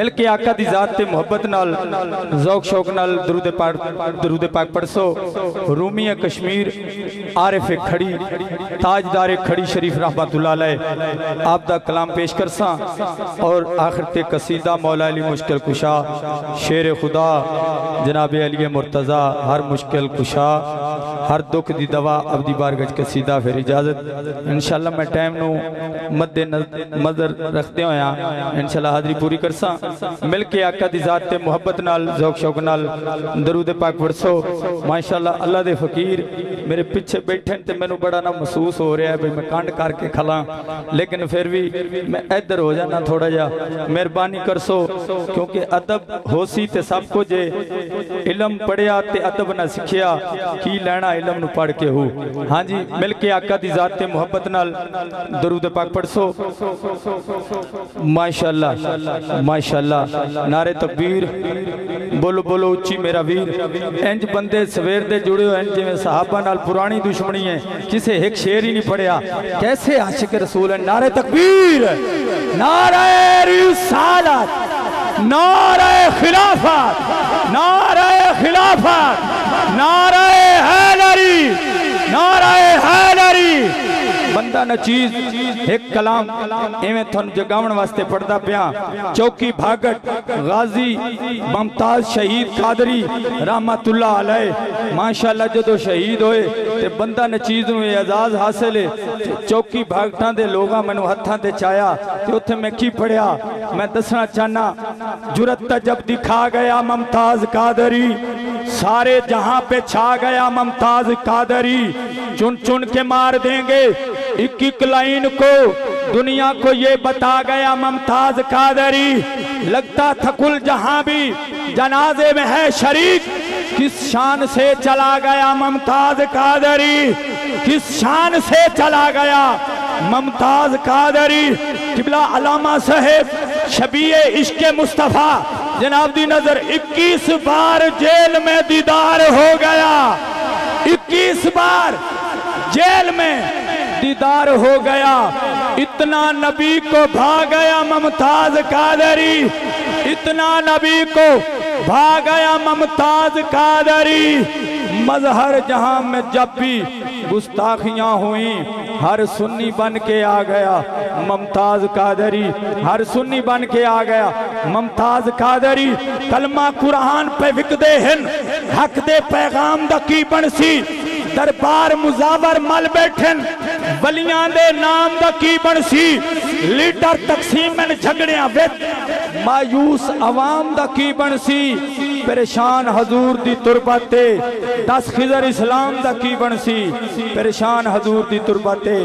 मिल के आका दी जात ते मोहब्बत नाल ज़ौक शौक नाल दरूद पाक पढ़सो। रूमी कश्मीर आरिफ खड़ी ताजदार खड़ी शरीफ रहमतुल्लाह अलैह आप दा कलाम पेश करसा और आखिर ते कसीदा मौला अली मुश्किल कुशा शेर खुदा जनाब अली मुर्तज़ा हर मुश्किल कुशा हर दुख दी दवा अबदी बारगज कसीदा फिर इजाजत इंशाअल्लाह मैं टाइम नू मद्दे नजर रखते होया इंशाअल्लाह हाज़री पूरी करसा। मिल के आका दी जात ते मुहब्बत नाल ज़ौक शौक नाल दरूद पाक पढ़सो। माशाअल्लाह अल्लाह दे फकीर मेरे पीछे बैठे ते मैनू बड़ा ना महसूस हो रहा है भाई मैं कांड करके खला, लेकिन फिर भी मैं इधर हो जाना थोड़ा जा मेहरबानी करसो क्योंकि अदब होसी ते सब कुछ इलम पढ़िया ते अदब ना सिखिया की लैना इलम नू पढ़ के हो। हाँ जी मिल के आका दी जात ते मुहब्बत नाल दरूद पाक पढ़सो। माशाअल्लाह माशाअल्लाह नारे तकबीर बोलो बोलो उच्ची मेरा वीर। इंज बंदे सवेर दे जुड़े हो जिवें सहाबा नाल पुरानी दुश्मनी है, किसे एक शेर ही नहीं पढ़िया, कैसे आशिक रसूल है। नारे तकबीर नारे रिसालत नारे खिलाफत नारे खिलाफत नारे हैदरी नारे हैदरी। बंदा न चीज एक कलाम इवें थोन जगावन वास्ते पढ़दा पिया। चौकी भागट गाजी मुमताज शहीद कादरी रहमतुल्लाह अलैह माशाअल्लाह जदों शहीद होए ते बंदा न चीज नूं एजाज हासिल है। चौकी भागटां दे लोगां मैनूं हत्थां ते चाया ते उत्थे मैं की पढ़िया मैं दसना चाहना। जुरत जब दिखा गया मुमताज कादरी सारे जहां पे छा गया मुमताज कादरी। चुन चुन के मार देंगे एक एक लाइन को दुनिया को ये बता गया मुमताज कादरी। लगता था कुल जहां भी जनाजे में है शरीक, किस शान से चला गया मुमताज कादरी, किस शान से चला गया मुमताज कादरी। किबला अलामा साहेब शबीए इश्क़े मुस्तफ़ा जनाब दी नजर 21 बार जेल में दीदार हो गया, 21 बार जेल में दीदार हो गया। इतना नबी को भाग गया मुमताज कादरी, इतना नबी को भाग गया मुमताज कादरी। मजहर जहां में जब भी गुस्ताखियां हुई हर सुन्नी बन के आ गया मुमताज कादरी, हर सुन्नी बन के आ गया मुमताज कादरी। कलमा कुरान पे विकदे हिन हक दे पैगाम दा की बनसी, दरबार मुजावर मल बैठन वलियां दे नाम दा की बनसी। लीडर तकसीमन झगड़ियां विच मायूस अवाम दा की बनसी। परेशान हजूर दी तुरबते 10 खिजर इस्लाम दा की बनसी, परेशान हजूर दी तुरबते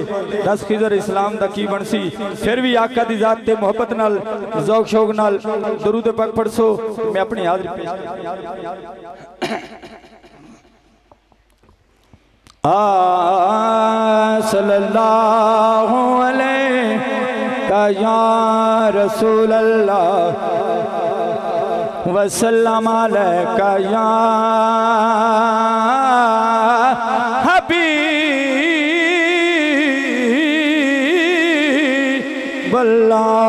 10 खिजर इस्लाम दा की बनसी। फिर भी आका दी जात ते मोहब्बत नाल ज़ौक शौक नाल दरूद पाक पढ़सो। मैं अपनी हाज़री सल्लल्लाहु अलैहि या रसूल अल्लाह वसल्लम अलैका या हबीब अल्लाह।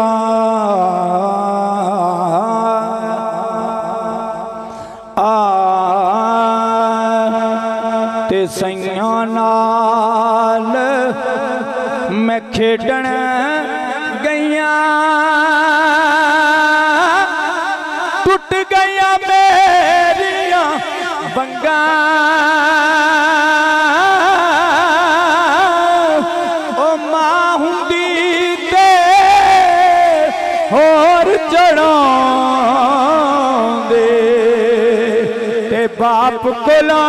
ते सैयां नाल मैं खेडण गईया, टुट गईया मेरिया बंगा। ओ मां हुंदी ते होर चढ़ाउंदे ते बाप कोला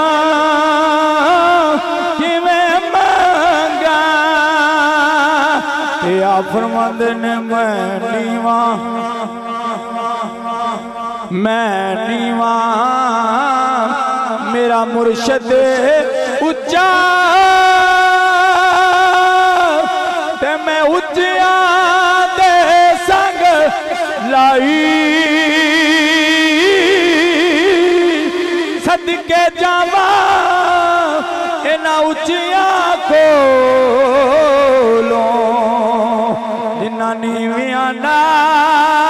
फरमांद ने मैं नीवा मेरा मुर्शद उच्चा ते मैं उच्चिया दे संग लाई। सदके जावा इना उच्चिया कोलों नीविया नाल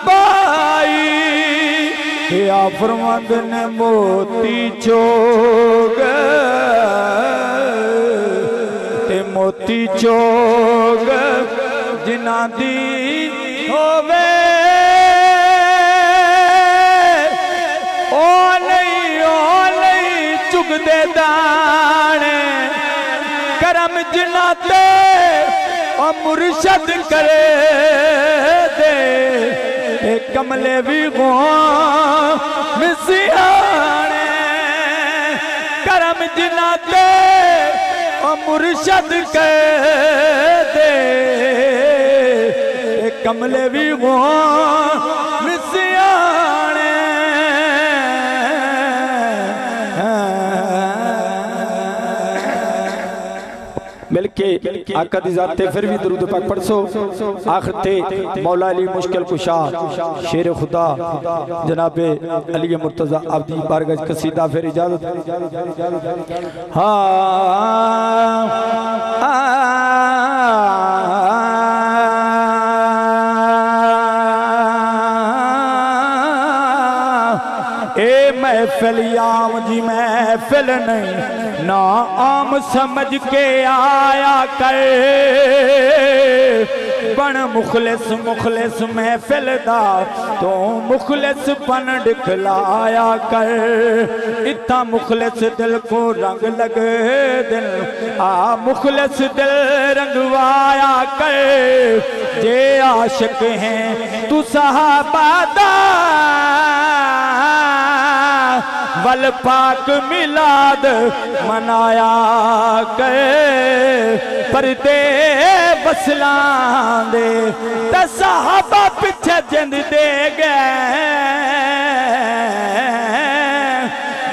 पाई या फरमांद ने मोती चोग ते मोती चोग जिना दी होवे ओ नहीं चुगदे दाने करम जिना ते ओ मुर्शद करे दे कमले भी मिसियाने करम जिना ते ओ मुर्शद करे दे कमले भी मिसियाने मिलके आका दी ज़ात ते फिर भी दरूद पाक पढ़सो आखिर ते मौला अली मुश्किल कुशा शेर खुदा जनाबे अली मुर्तज़ा अब्दी बारगज कसीदा फिर इजाजत ए महफिल याम जी महफिल नहीं ना आम समझ के आया कर बन मुखलिस मुखलिस महफिल दा तो मुखलिस पन दिखलाया कर इतना मुखलिस दिल को रंग लगे दिल आ मुखलिस दिल रंगवाया कर जे आशिक हैं तू सहाबा दा वल पाक मिलाद मनाया करे परदे बसला दे सहाबा पिछे जिंद दे गए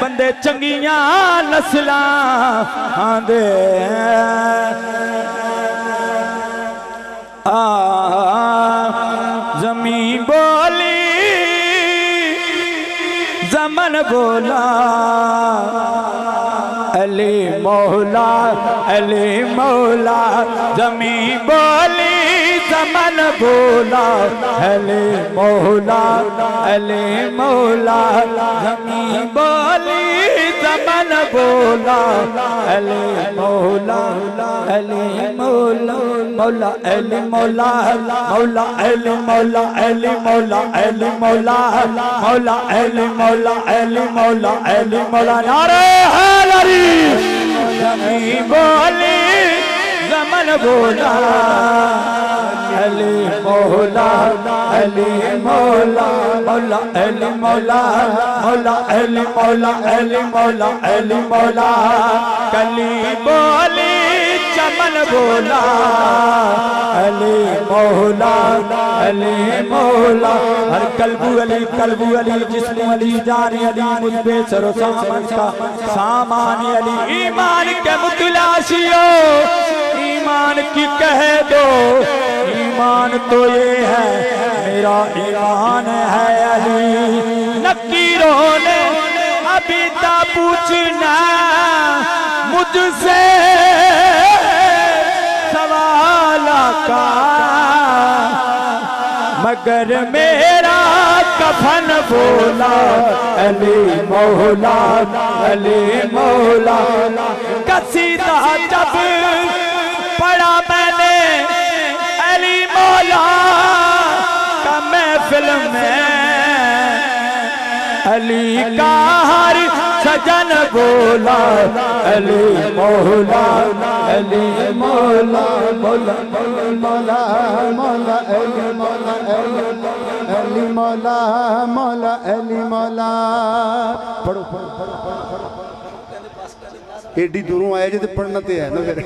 बंदे चंगियां नस्लां दे जमीन बोली जमन बोला अली मौला जमी बोली जमन बोला अली मौला जमी बोली जमन बोला अली मौला मौला अली मौला मौला अली मौला अली मौला अली मौला मौला अली मौला अली मौला अली मौला नारे हैदरी जमी बोली जमन बोला अली मौला मौला अली मौला मौला अली मौला अली मौला अली मौला कली बोली चमन बोला अली मौला हर कल्बू अली जिस्म अली जानी अली मुझबे सरो सामान का सामान अली ईमान के मुतलाशियो ईमान की कह दो ईमान तो ये है मेरा ईमान है अली नकीरों ने अभी ता पूछना मुझसे सवाला का मगर मेरा कफन बोला अली मौला कसीदा जब पढ़ा मैंने अली मौला का महफिल में अली का हर सजन बोला अली मौला मौला मौला अली मौला मौला अली मौला पढ़ो एडी दूरों आए जे पढ़ना ते है ना फिर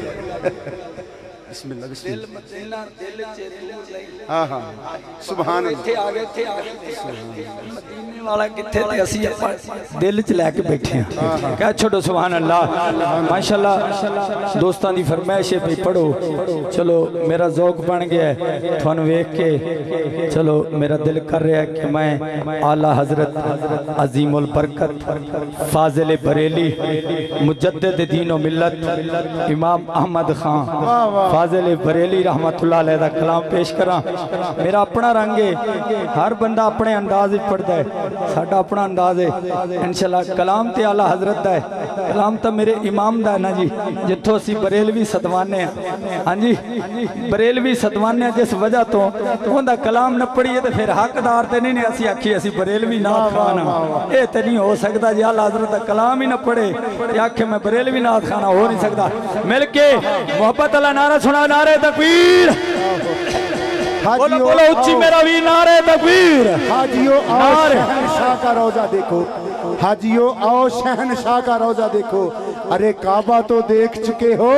बिस्मिल्लाह बिस्मिल्लाह हाँ हाँ सुभान दिल च लैके बैठे हैं क्या छोड़ो सुभान अल्लाह माशाल्लाह दोस्तों की फरमाइश है भाई पढ़ो चलो मेरा ज़ौक बन गया है थानू वेख के चलो मेरा दिल कर रहा है कि मैं आला हजरत अजीमुल बरकत फाजिल बरेली मुजद्दिद दीन व मिल्लत इमाम अहमद खान फाजिल बरेली रहमतुल्लाह अलैह दा कलाम पेश करा। मेरा अपना रंग है, हर बंदा अपने अंदाज में पढ़ता है, साडा अपना अंदाज है इंशाअल्लाह। कलाम ते आला हजरत दा है, कलाम तो मेरे इमाम दा ना जी, जिथों असी बरेलवी सदवाने हाँ जी, बरेलवी सदवाने जिस वजह तो उनका कलाम न पढ़िए तो फिर हकदार तो नहीं असी आखिए असी बरेलवी नाथ खान ये तो नहीं हो सकता जी। आला हजरत का कलाम ही न पढ़े आखे मैं बरेलवी नाथ खाना हो नहीं सकता। मिलके मोहब्बत वाला नारा सुना, नारे तकबीर, बोलो बोलो उच्ची मेरा भी नारे तकबीर। हाजियो आओ शहनशाह का रोजा देखो, हाजियो आओ शहनशाह का रोजा देखो। अरे काबा तो देख चुके हो,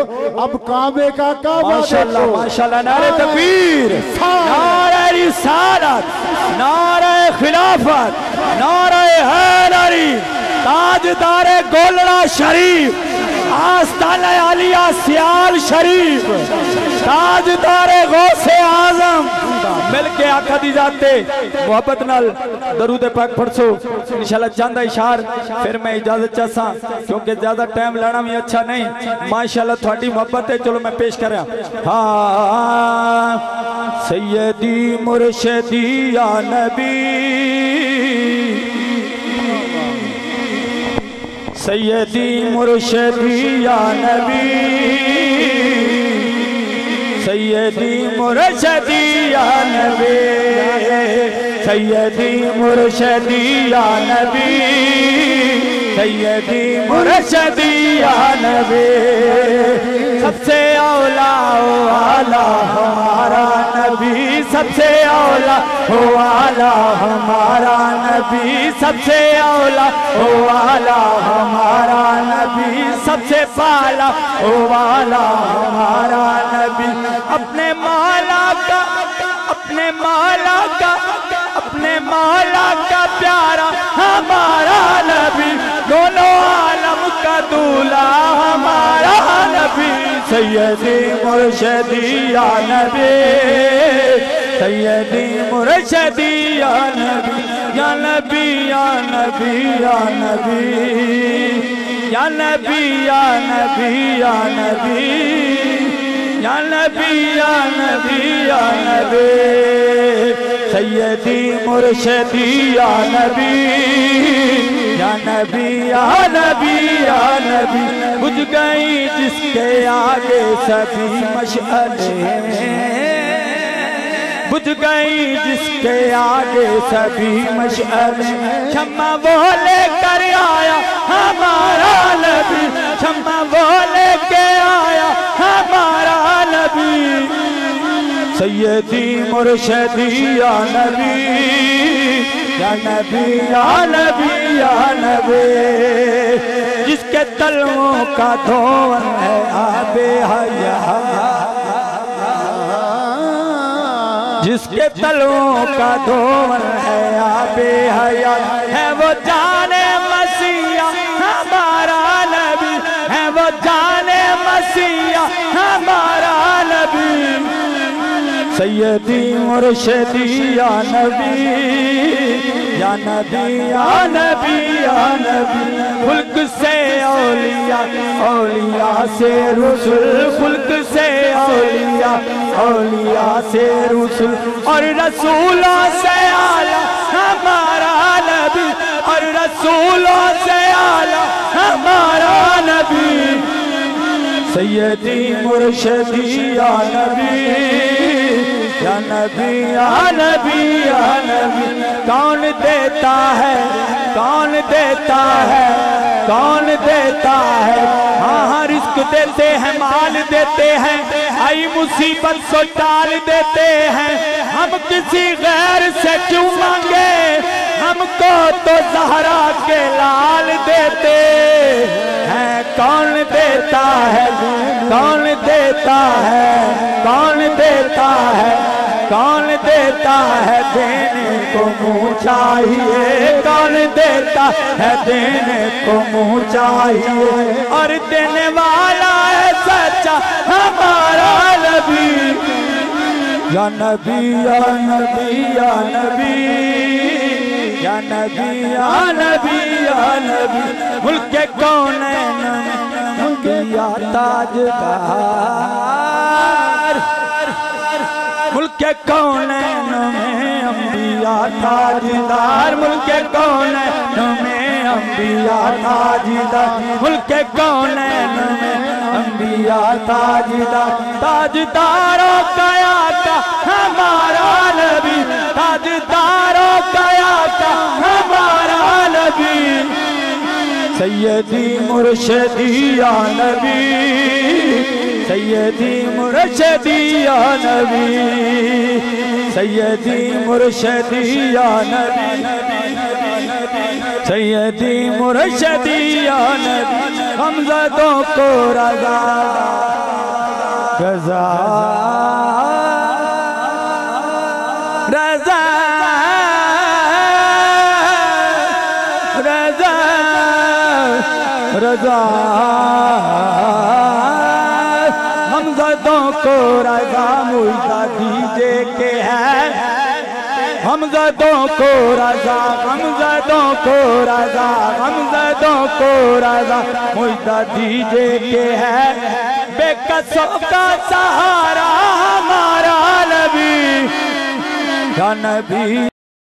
अब काबे का काबा माशाल्लाह माशाल्लाह। नारे तकबीर, नारे रिसालत, नारे खिलाफत, नारे हैदरी, ताजदारे गोलड़ा शरीफ, आस्ताना आलिया सियाल शरीफ, ताजदारे गौसे आजम। मिलके आका दी जाते मोहब्बत नाल दरूद पाक पढ़सो इंशाल्लाह। चंद इशार फिर मैं इजाजत चाहसा क्योंकि ज्यादा टाइम लेना भी अच्छा नहीं। माशाल्लाह थोड़ी मोहब्बत है, चलो मैं पेश करा। हाँ सैयदी मुर्शिदी या नबी, सैयदी मुर्शिदी या नबी, सैयदी मुर्शिदी या नबी, सैयदी मुर्शिदी या नबी, सैयदी मुर्शिदी या नबी। सबसे औला वाला हमारा नबी, सबसे औला हो वाला हमारा नबी, सबसे औला हो वाला हमारा नबी, सबसे पाला हो वाला हमारा नबी। अपने माला का, अपने माला का, अपने माला का प्यारा हमारा नबी, दोनों आलम का दूल्हा हमारा नबी। सैयदी मुर्शिदी या नबी, सैयदी मुर्शिदी या नबी, या नबी या नबी या नबी, या नबी या नबी या नबी, या नबी या नबी या नबी। सैयदी मुर्शिदी या नबी, या नबी या नबी या नबी। बुझ गई जिसके आगे सभी मशअलें, बुझ गई जिसके आगे सभी मशअलें। क्षमा वो लेकर आया हमारा नबी, क्षमा वो लेके आया हमारा नबी। सैयदी मुर्शिदी या नबी, या नबी या नबी या नबी। जिसके तलवों का धोवन है आबे हयात, जिसके तलवों का धोवन है आबे हयात। है वो जाने मसीहा हमारा नबी, है वो जाने मसीहा हमारा नबी। सैयदी मुर्शिदी या नबी, या नबी या नबी या नबी। खुल्क से औलिया, औलिया से रसूल, खुल्क से औलिया, औलिया से रसूल, और रसूलों से आला हमारा नबी, और रसूलों से आला हमारा नबी। सैयदी मुर्शिदी या नबी, या नबी या नबी या नबी। कौन देता है, कौन देता है, कौन देता है। हाँ रिस्क देते हैं, माल देते हैं, आई मुसीबत को टाल देते हैं। हम किसी गैर से क्यों मांगे, हमको तो ज़हरा के लाल देते हैं। कौन देता है, कौन देता है, कौन देता है, कौन देता है। देने को मुँह चाहिए, कौन देता है, देने को मुँह चाहिए। और देने वाला है सच्चा हमारा नबी। या नबी या नबी या नबी, या नबी या नबी या नबी। मुल्क कौन है, अंबिया ताजदार मुल्क कौनैन में अंबिया ताजदार मुल्क कौनैन में अंबिया ताजदार मुल्क कौनैन में अंबिया ताजदार ताजदारों का आका हमारा नबी ताजदारों का आका हमारा नबी सैयदी मुर्शिदी या नबी सैयदी मुर्शिदी या नबी सैयदी मुर्शिदी या नबी सैयदी मुर्शिदी या नबी हमज़दों को रज़ा रज़ा रज़ा रज़ा रज़ा हमज़दों को रज़ा मुइज़ा दीजे के है हमज़दों को रज़ा हमज़दों को रज़ा हमज़दों को रज़ा मुइज़ा दीजे के है बेकसों का सहारा हमारा नबी या नबी।